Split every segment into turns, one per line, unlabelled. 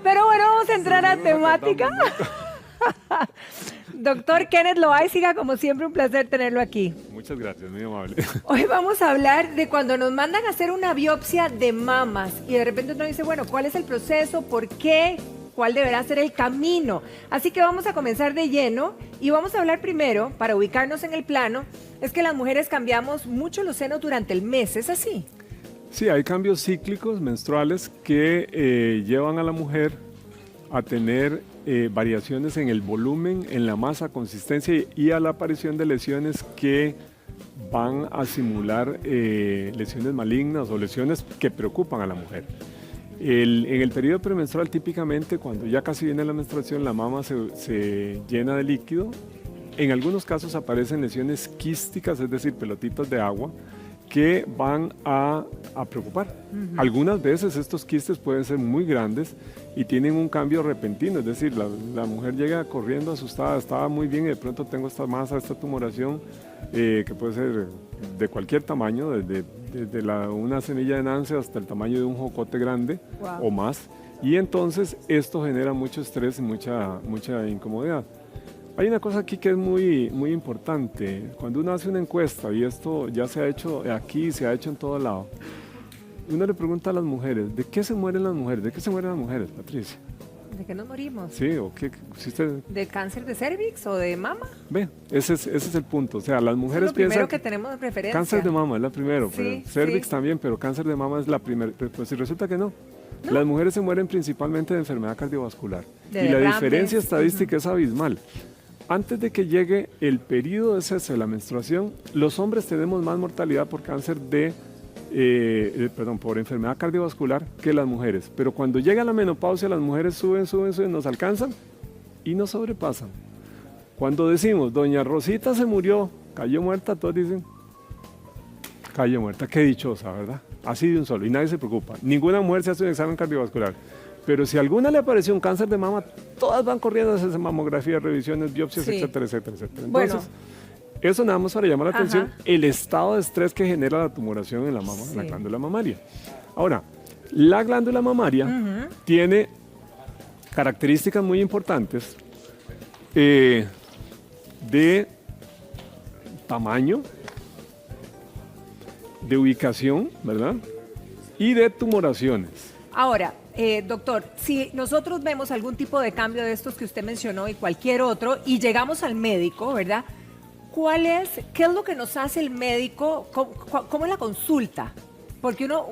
Pero bueno, vamos a entrar a temática. Doctor Kenneth Loaiziga, como siempre, un placer tenerlo aquí.
Muchas gracias, muy amable.
Hoy vamos a hablar de cuando nos mandan a hacer una biopsia de mamas y de repente uno dice, bueno, ¿cuál es el proceso? ¿Por qué? ¿Cuál deberá ser el camino? Así que vamos a comenzar de lleno y vamos a hablar primero, para ubicarnos en el plano, es que las mujeres cambiamos mucho los senos durante el mes, ¿es así?
Sí, hay cambios cíclicos menstruales que llevan a la mujer a tener variaciones en el volumen, en la masa, consistencia y a la aparición de lesiones que van a simular lesiones malignas o lesiones que preocupan a la mujer. En el periodo premenstrual, típicamente, cuando ya casi viene la menstruación, la mama se llena de líquido. En algunos casos aparecen lesiones quísticas, es decir, pelotitas de agua, que van a preocupar. Algunas veces estos quistes pueden ser muy grandes y tienen un cambio repentino, es decir, la mujer llega corriendo asustada, estaba muy bien y de pronto tengo esta masa, esta tumoración, que puede ser de cualquier tamaño, desde una semilla de nance hasta el tamaño de un jocote grande o más, y entonces esto genera mucho estrés y mucha incomodidad. Hay una cosa aquí que es muy, muy importante. Cuando uno hace una encuesta, y esto ya se ha hecho aquí, se ha hecho en todo lado, uno le pregunta a las mujeres, ¿de qué se mueren las mujeres? ¿De qué se mueren las mujeres, Patricia?
¿De qué nos morimos?
Sí, o qué, si usted...
¿De cáncer de cervix o de mama?
Ve, ese es el punto. O sea, las mujeres
es lo primero
piensan...
que tenemos de preferencia.
Cáncer de mama es la primera,
Sí,
pero cervix
sí.
también, pero cáncer de mama es la primera. Pues si resulta que no. Las mujeres se mueren principalmente de enfermedad cardiovascular.
De
y la
derrames.
diferencia estadística es abismal. Antes de que llegue el periodo de cese de la menstruación, los hombres tenemos más mortalidad por cáncer por enfermedad cardiovascular que las mujeres. Pero cuando llega la menopausia, las mujeres suben, nos alcanzan y nos sobrepasan. Cuando decimos, doña Rosita se murió, cayó muerta, todos dicen, cayó muerta, qué dichosa, ¿verdad? Así de un solo, y nadie se preocupa. Ninguna mujer se hace un examen cardiovascular. Pero si a alguna le apareció un cáncer de mama, todas van corriendo a hacerse mamografías, revisiones, biopsias, etcétera, etcétera, etcétera. Entonces, eso nada más para llamar la atención, el estado de estrés que genera la tumoración en la mama, en la glándula mamaria. Ahora, la glándula mamaria tiene características muy importantes de tamaño, de ubicación, ¿verdad? Y de tumoraciones.
Ahora, doctor, si nosotros vemos algún tipo de cambio de estos que usted mencionó y cualquier otro, y llegamos al médico, ¿verdad? ¿Qué es lo que nos hace el médico? ¿Cómo es la consulta? Porque uno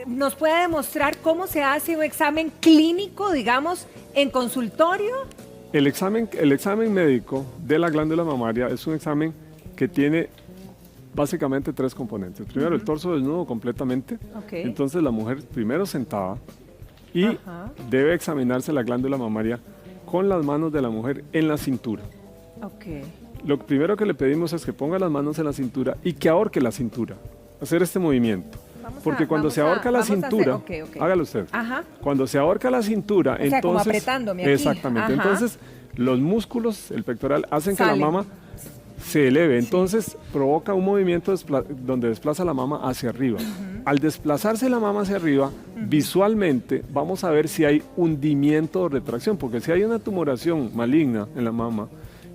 nos puede demostrar cómo se hace un examen clínico, digamos, en consultorio.
El examen médico de la glándula mamaria es un examen que tiene básicamente tres componentes. Primero, el torso desnudo completamente. Entonces la mujer primero sentada y debe examinarse la glándula mamaria con las manos de la mujer en la cintura. Lo primero que le pedimos es que ponga las manos en la cintura y que ahorque la cintura. Hacer este movimiento. Porque cuando se ahorca la cintura, hágalo usted. Cuando se ahorca la cintura,
o sea,
entonces...
como apretándome aquí.
Exactamente. Entonces, los músculos, el pectoral, hacen que la mama se eleve, entonces provoca un movimiento donde desplaza la mama hacia arriba. Al desplazarse la mama hacia arriba, visualmente vamos a ver si hay hundimiento o retracción, porque si hay una tumoración maligna en la mama,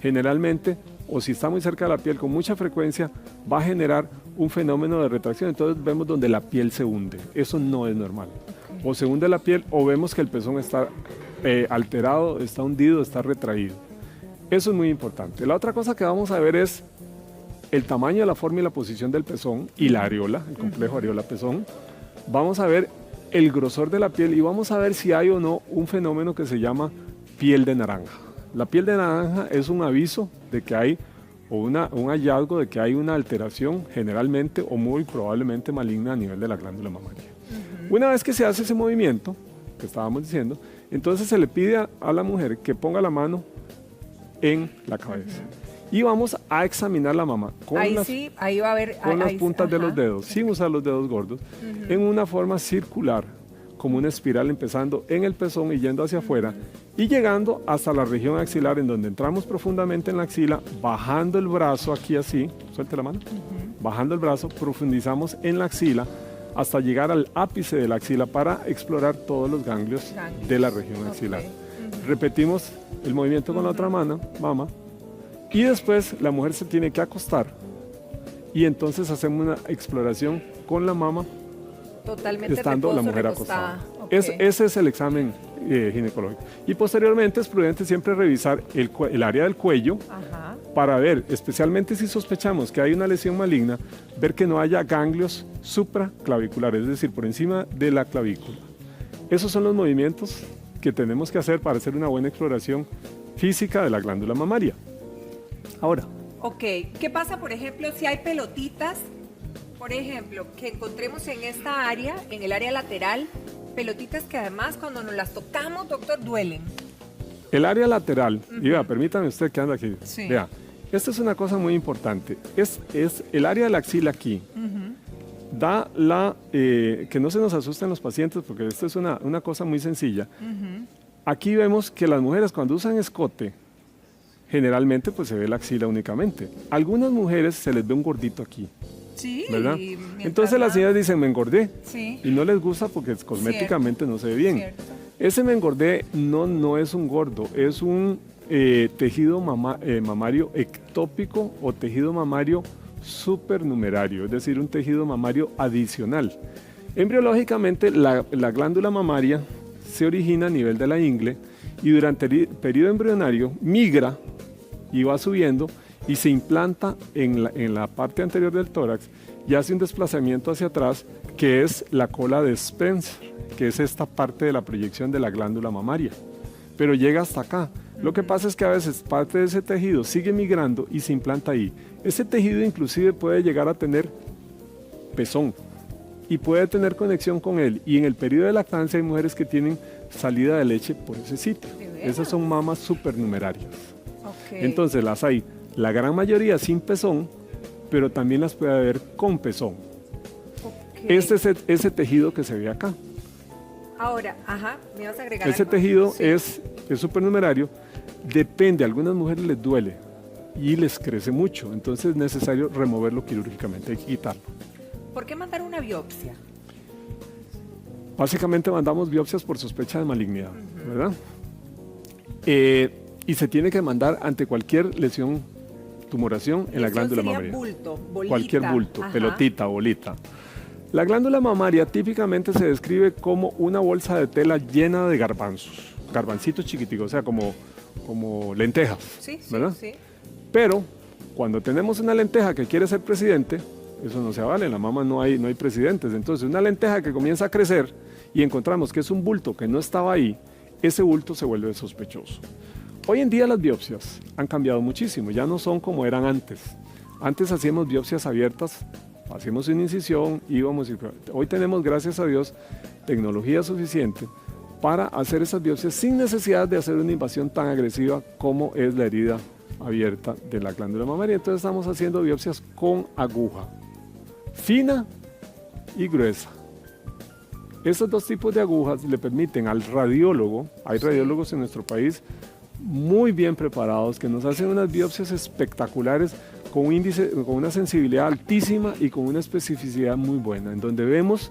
generalmente, o si está muy cerca de la piel con mucha frecuencia, va a generar un fenómeno de retracción. Entonces vemos donde la piel se hunde. Eso no es normal. O se hunde la piel o vemos que el pezón está alterado, está hundido, está retraído. Eso es muy importante. La otra cosa que vamos a ver es el tamaño, la forma y la posición del pezón y la areola, el complejo areola-pezón. Vamos a ver el grosor de la piel y vamos a ver si hay o no un fenómeno que se llama piel de naranja. La piel de naranja es un aviso de que hay o un hallazgo de que hay una alteración generalmente o muy probablemente maligna a nivel de la glándula mamaria. Una vez que se hace ese movimiento que estábamos diciendo, entonces se le pide a la mujer que ponga la mano en la cabeza. Y vamos a examinar la mama con las puntas de los dedos, sin usar los dedos gordos, en una forma circular, como una espiral empezando en el pezón y yendo hacia afuera y llegando hasta la región axilar, en donde entramos profundamente en la axila, bajando el brazo aquí así, suelte la mano, bajando el brazo, profundizamos en la axila hasta llegar al ápice de la axila para explorar todos los ganglios de la región axilar. Repetimos el movimiento con la otra mano, mama, y después la mujer se tiene que acostar y entonces hacemos una exploración con la mama
totalmente
estando la mujer acostada. Ese es el examen ginecológico. Y posteriormente es prudente siempre revisar el área del cuello para ver, especialmente si sospechamos que hay una lesión maligna, ver que no haya ganglios supraclaviculares, es decir, por encima de la clavícula. Esos son los movimientos que tenemos que hacer para hacer una buena exploración física de la glándula mamaria. Ahora.
Ok, ¿qué pasa, por ejemplo, si hay pelotitas, por ejemplo, que encontremos en esta área, en el área lateral, pelotitas que además cuando nos las tocamos, doctor, duelen?
El área lateral, y vea, permítame usted que anda aquí, vea, esta es una cosa muy importante, es el área de la axila aquí, da que no se nos asusten los pacientes porque esto es una cosa muy sencilla. Aquí vemos que las mujeres cuando usan escote, generalmente pues se ve la axila únicamente. Algunas mujeres se les ve un gordito aquí.
Sí,
¿verdad? Entonces las señoras dicen, me engordé, y no les gusta porque cosméticamente no se ve bien. Cierto. Ese me engordé no es un gordo, es un tejido mamario ectópico o tejido mamario supernumerario, es decir, un tejido mamario adicional. Embriológicamente la glándula mamaria se origina a nivel de la ingle y durante el periodo embrionario migra y va subiendo y se implanta en la parte anterior del tórax y hace un desplazamiento hacia atrás que es la cola de Spencer, que es esta parte de la proyección de la glándula mamaria, pero llega hasta acá. Lo que pasa es que a veces parte de ese tejido sigue migrando y se implanta ahí. Ese tejido inclusive puede llegar a tener pezón y puede tener conexión con él, y en el periodo de lactancia hay mujeres que tienen salida de leche por ese sitio. Esas son mamas supernumerarias. Entonces las hay la gran mayoría sin pezón, pero también las puede haber con pezón. Este es ese tejido que se ve acá.
Ahora, me vas a agregar
ese
algo.
tejido es supernumerario, depende, a algunas mujeres les duele y les crece mucho, entonces es necesario removerlo quirúrgicamente, hay que quitarlo.
¿Por qué mandar una biopsia?
Básicamente mandamos biopsias por sospecha de malignidad, ¿verdad? Y se tiene que mandar ante cualquier lesión, tumoración en la glándula mamaria.
Bulto, bolita.
Cualquier bulto, pelotita, bolita. La glándula mamaria típicamente se describe como una bolsa de tela llena de garbanzos, garbancitos chiquiticos, o sea, como lentejas, ¿verdad? Sí. Pero cuando tenemos una lenteja que quiere ser presidente, eso no se vale, en la mama no hay presidentes. Entonces, una lenteja que comienza a crecer y encontramos que es un bulto que no estaba ahí, ese bulto se vuelve sospechoso. Hoy en día las biopsias han cambiado muchísimo, ya no son como eran antes. Antes hacíamos biopsias abiertas, hacíamos una incisión, íbamos y hoy tenemos, gracias a Dios, tecnología suficiente para hacer esas biopsias sin necesidad de hacer una invasión tan agresiva como es la herida abierta de la glándula mamaria. Entonces estamos haciendo biopsias con aguja, fina y gruesa. Estos dos tipos de agujas le permiten al radiólogo, hay radiólogos en nuestro país muy bien preparados que nos hacen unas biopsias espectaculares con un índice, con una sensibilidad altísima y con una especificidad muy buena, en donde vemos,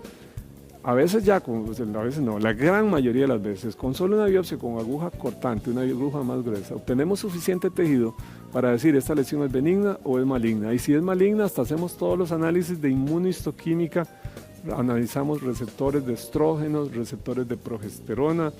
a veces ya, a veces no, la gran mayoría de las veces, con solo una biopsia con aguja cortante, una aguja más gruesa, obtenemos suficiente tejido para decir esta lesión es benigna o es maligna. Y si es maligna, hasta hacemos todos los análisis de inmunohistoquímica, analizamos receptores de estrógenos, receptores de progesterona,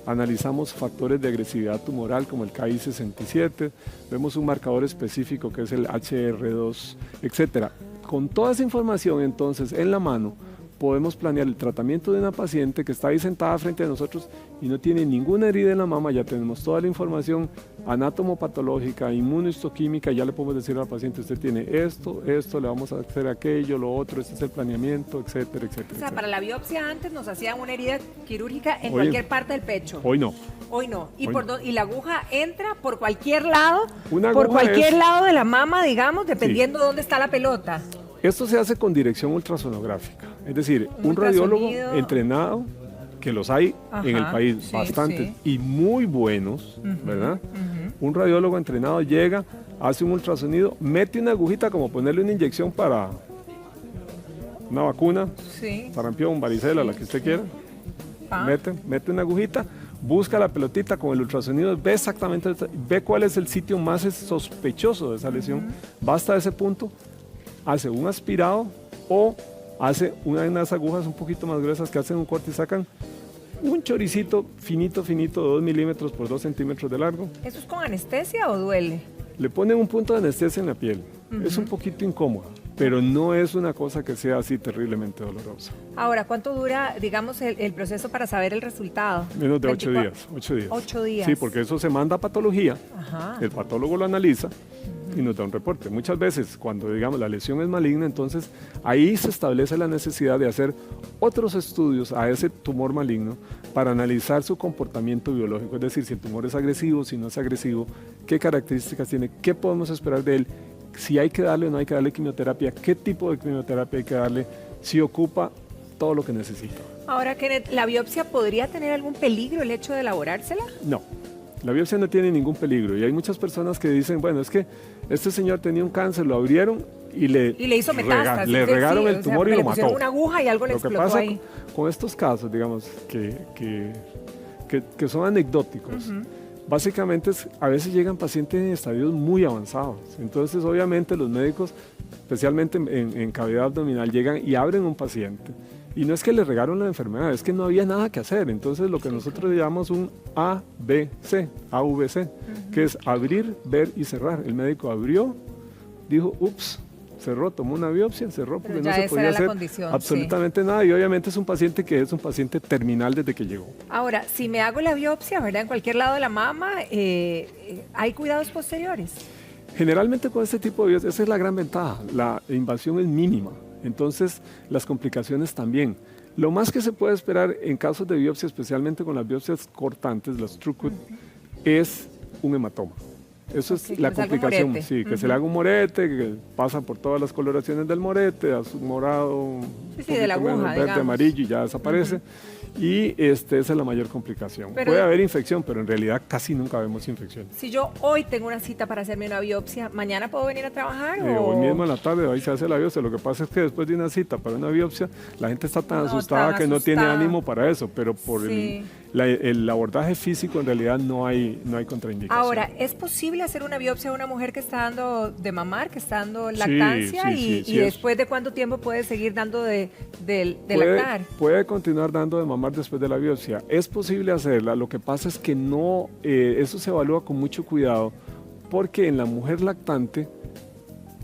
analizamos factores de agresividad tumoral como el KI67, vemos un marcador específico que es el HR2, etc. Con toda esa información entonces en la mano podemos planear el tratamiento de una paciente que está ahí sentada frente a nosotros y no tiene ninguna herida en la mama, ya tenemos toda la información anatomopatológica, inmunohistoquímica, ya le podemos decir a la paciente, usted tiene esto, le vamos a hacer aquello, lo otro, este es el planeamiento, etcétera, etcétera.
O sea, para la biopsia antes nos hacían una herida quirúrgica en cualquier parte del pecho.
Hoy no.
Hoy no. Y la aguja entra por cualquier lado,
lado
de la mama, digamos, dependiendo de dónde está la pelota.
Esto se hace con dirección ultrasonográfica, es decir, un radiólogo entrenado, que los hay en el país bastantes y muy buenos, ¿verdad? Un radiólogo entrenado llega, hace un ultrasonido, mete una agujita como ponerle una inyección para una vacuna,
Sí.
sarampión, varicela, la que usted quiera,
Ah.
mete una agujita, busca la pelotita con el ultrasonido, ve exactamente, ve cuál es el sitio más sospechoso de esa lesión, va hasta ese punto, hace un aspirado o hace una de unas agujas un poquito más gruesas que hacen un corte y sacan un choricito finito, 2 milímetros por 2 centímetros de largo.
¿Eso es con anestesia o duele?
Le ponen un punto de anestesia en la piel. Es un poquito incómoda, pero no es una cosa que sea así terriblemente dolorosa.
Ahora, ¿cuánto dura, digamos, el proceso para saber el resultado?
Menos de 8
24
días. 8 días.
8 días.
Sí, porque eso se manda a patología,
Ajá.
el patólogo lo analiza y nos da un reporte. Muchas veces, cuando digamos la lesión es maligna, entonces ahí se establece la necesidad de hacer otros estudios a ese tumor maligno para analizar su comportamiento biológico, es decir, si el tumor es agresivo, si no es agresivo, qué características tiene, qué podemos esperar de él, si hay que darle o no hay que darle quimioterapia, qué tipo de quimioterapia hay que darle, si ocupa todo lo que necesita.
Ahora, Kenneth, ¿la biopsia podría tener algún peligro el hecho de elaborársela?
No, la biopsia no tiene ningún peligro y hay muchas personas que dicen, bueno, es que este señor tenía un cáncer, lo abrieron y le
hizo metástasis.
le regaron
sí,
el tumor y
le
lo mató.
pusieron una aguja y algo le
Lo que
explotó
pasa
ahí.
con estos casos, digamos, que son anecdóticos, básicamente a veces llegan pacientes en estadios muy avanzados. Entonces, obviamente, los médicos, especialmente en cavidad abdominal, llegan y abren un paciente. Y no es que le regaron la enfermedad, es que no había nada que hacer. Entonces, lo que nosotros llamamos un AVC, que es abrir, ver y cerrar. El médico abrió, dijo, ups, cerró, tomó una biopsia, cerró porque no se podía hacer absolutamente nada y obviamente es un paciente que es un paciente terminal desde que llegó.
Ahora, si me hago la biopsia, ¿verdad? En cualquier lado de la mama, ¿hay cuidados posteriores?
Generalmente con este tipo de biopsia, esa es la gran ventaja, la invasión es mínima, entonces las complicaciones también. Lo más que se puede esperar en casos de biopsia, especialmente con las biopsias cortantes, las TrueCut, es un hematoma. Eso es la complicación, sí, que se le haga un morete, que pasa por todas las coloraciones del morete, azul, morado,
de la aguja,
verde, amarillo y ya desaparece. Y esa es la mayor complicación.
Pero
puede haber infección, pero en realidad casi nunca vemos infección.
Si yo hoy tengo una cita para hacerme una biopsia, ¿mañana puedo venir a trabajar?
Hoy mismo en la tarde, ahí se hace la biopsia. Lo que pasa es que después de una cita para una biopsia, la gente está tan asustada que no tiene ánimo para eso, pero por el abordaje físico en realidad no hay contraindicación.
Ahora, ¿es posible hacer una biopsia a una mujer que está dando de mamar, que está dando lactancia?
Sí,
¿Y después de cuánto tiempo puede seguir dando de lactar?
Puede continuar dando de mamar después de la biopsia. Es posible hacerla, lo que pasa es que no, eso se evalúa con mucho cuidado porque en la mujer lactante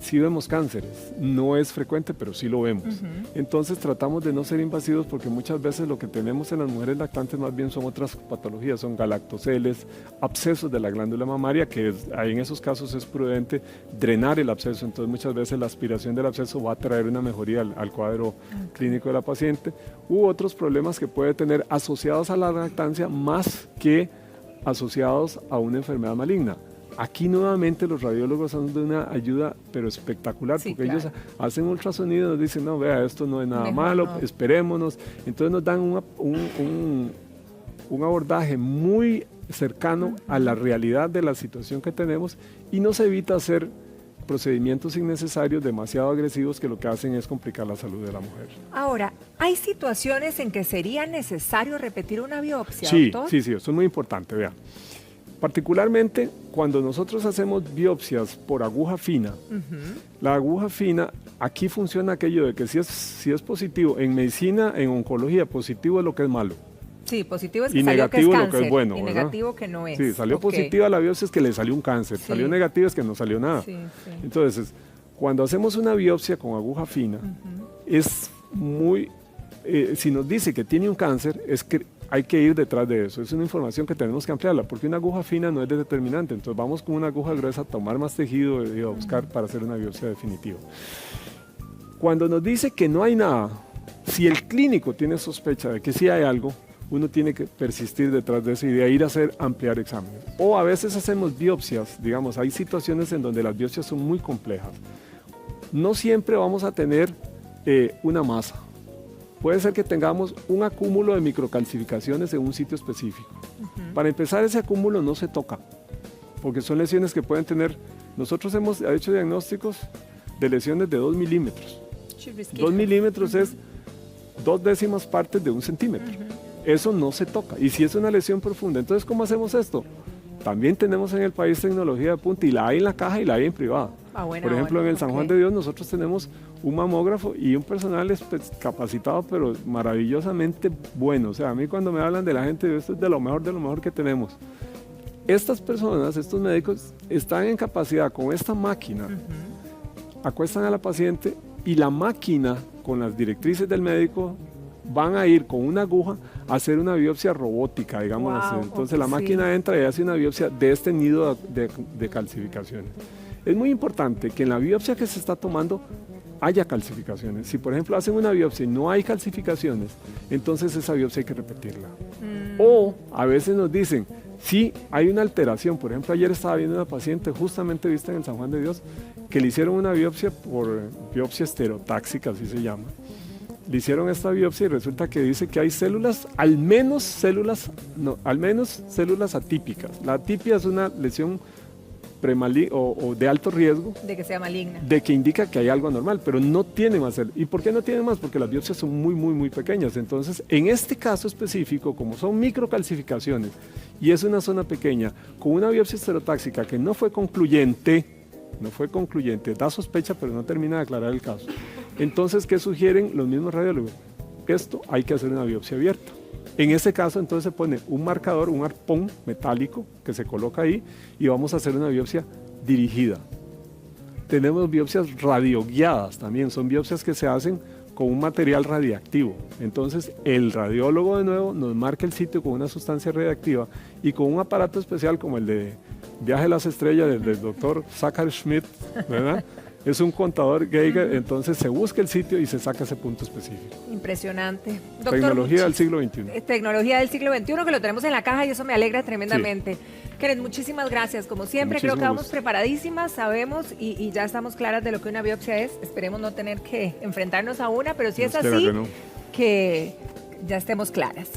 sí vemos cánceres, no es frecuente, pero sí lo vemos. Entonces tratamos de no ser invasivos porque muchas veces lo que tenemos en las mujeres lactantes más bien son otras patologías, son galactoceles, abscesos de la glándula mamaria, que ahí en esos casos es prudente drenar el absceso, entonces muchas veces la aspiración del absceso va a traer una mejoría al cuadro clínico de la paciente, u otros problemas que puede tener asociados a la lactancia más que asociados a una enfermedad maligna. Aquí nuevamente los radiólogos son de una ayuda pero espectacular porque ellos hacen ultrasonido y nos dicen, no, vea, esto no es nada malo, esperémonos. Entonces nos dan un abordaje muy cercano a la realidad de la situación que tenemos y nos evita hacer procedimientos innecesarios demasiado agresivos que lo que hacen es complicar la salud de la mujer.
Ahora, ¿hay situaciones en que sería necesario repetir una biopsia, doctor?
Sí, eso es muy importante, vea. Particularmente cuando nosotros hacemos biopsias por aguja fina, la aguja fina, aquí funciona aquello de que si es positivo, en medicina, en oncología, positivo es lo que es malo.
Sí, positivo es que
y
salió
negativo
que es cáncer,
lo que es bueno,
y
¿verdad?
negativo que no es.
Sí, salió positiva la biopsia es que le salió un cáncer, salió negativa es que no salió nada. Entonces, cuando hacemos una biopsia con aguja fina, es muy, si nos dice que tiene un cáncer, es que hay que ir detrás de eso. Es una información que tenemos que ampliarla, porque una aguja fina no es determinante. Entonces vamos con una aguja gruesa a tomar más tejido y a buscar para hacer una biopsia definitiva. Cuando nos dice que no hay nada, si el clínico tiene sospecha de que sí hay algo, uno tiene que persistir detrás de eso y de ahí ir a ampliar exámenes. O a veces hacemos biopsias, digamos, hay situaciones en donde las biopsias son muy complejas. No siempre vamos a tener una masa. Puede ser que tengamos un acúmulo de microcalcificaciones en un sitio específico. Para empezar, ese acúmulo no se toca, porque son lesiones que pueden tener. Nosotros hemos hecho diagnósticos de lesiones de 2 milímetros.
Chirrisquito.
2 milímetros es 0.2 partes de un centímetro. Eso no se toca. Y si es una lesión profunda, entonces, ¿cómo hacemos esto? También tenemos en el país tecnología de punta y la hay en la caja y la hay en privada. Por ejemplo, en el San Juan de Dios nosotros tenemos un mamógrafo y un personal capacitado, pero maravillosamente bueno. O sea, a mí cuando me hablan de la gente, esto es de lo mejor que tenemos. Estas personas, estos médicos, están en capacidad con esta máquina, acuestan a la paciente y la máquina, con las directrices del médico, van a ir con una aguja a hacer una biopsia robótica, digamos así. Entonces la máquina entra y hace una biopsia de este nido de calcificaciones. Es muy importante que en la biopsia que se está tomando haya calcificaciones. Si por ejemplo hacen una biopsia y no hay calcificaciones, entonces esa biopsia hay que repetirla. O a veces nos dicen, sí, hay una alteración. Por ejemplo, ayer estaba viendo una paciente justamente vista en el San Juan de Dios que le hicieron una biopsia por biopsia estereotáxica, así se llama. Le hicieron esta biopsia y resulta que dice que hay células, al menos células atípicas. La atipia es una lesión o de alto riesgo.
De que sea maligna.
De que indica que hay algo anormal, pero no tiene más. ¿Y por qué no tiene más? Porque las biopsias son muy pequeñas. Entonces, en este caso específico, como son microcalcificaciones y es una zona pequeña, con una biopsia estereotáxica que no fue concluyente, da sospecha, pero no termina de aclarar el caso. Entonces, ¿qué sugieren los mismos radiólogos? Esto hay que hacer una biopsia abierta. En ese caso, entonces se pone un marcador, un arpón metálico que se coloca ahí y vamos a hacer una biopsia dirigida. Tenemos biopsias radioguiadas también, son biopsias que se hacen con un material radiactivo. Entonces, el radiólogo de nuevo nos marca el sitio con una sustancia radiactiva y con un aparato especial como el de Viaje a las Estrellas del doctor Zachar Schmidt, ¿verdad? Es un contador Geiger, entonces se busca el sitio y se saca ese punto específico.
Impresionante. Doctor,
tecnología del siglo XXI.
Tecnología del siglo XXI que lo tenemos en la caja y eso me alegra tremendamente. Sí. Kenneth, muchísimas gracias. Como siempre, creo que vamos preparadísimas, sabemos y ya estamos claras de lo que una biopsia es. Esperemos no tener que enfrentarnos a una, pero si es así, que ya estemos claras.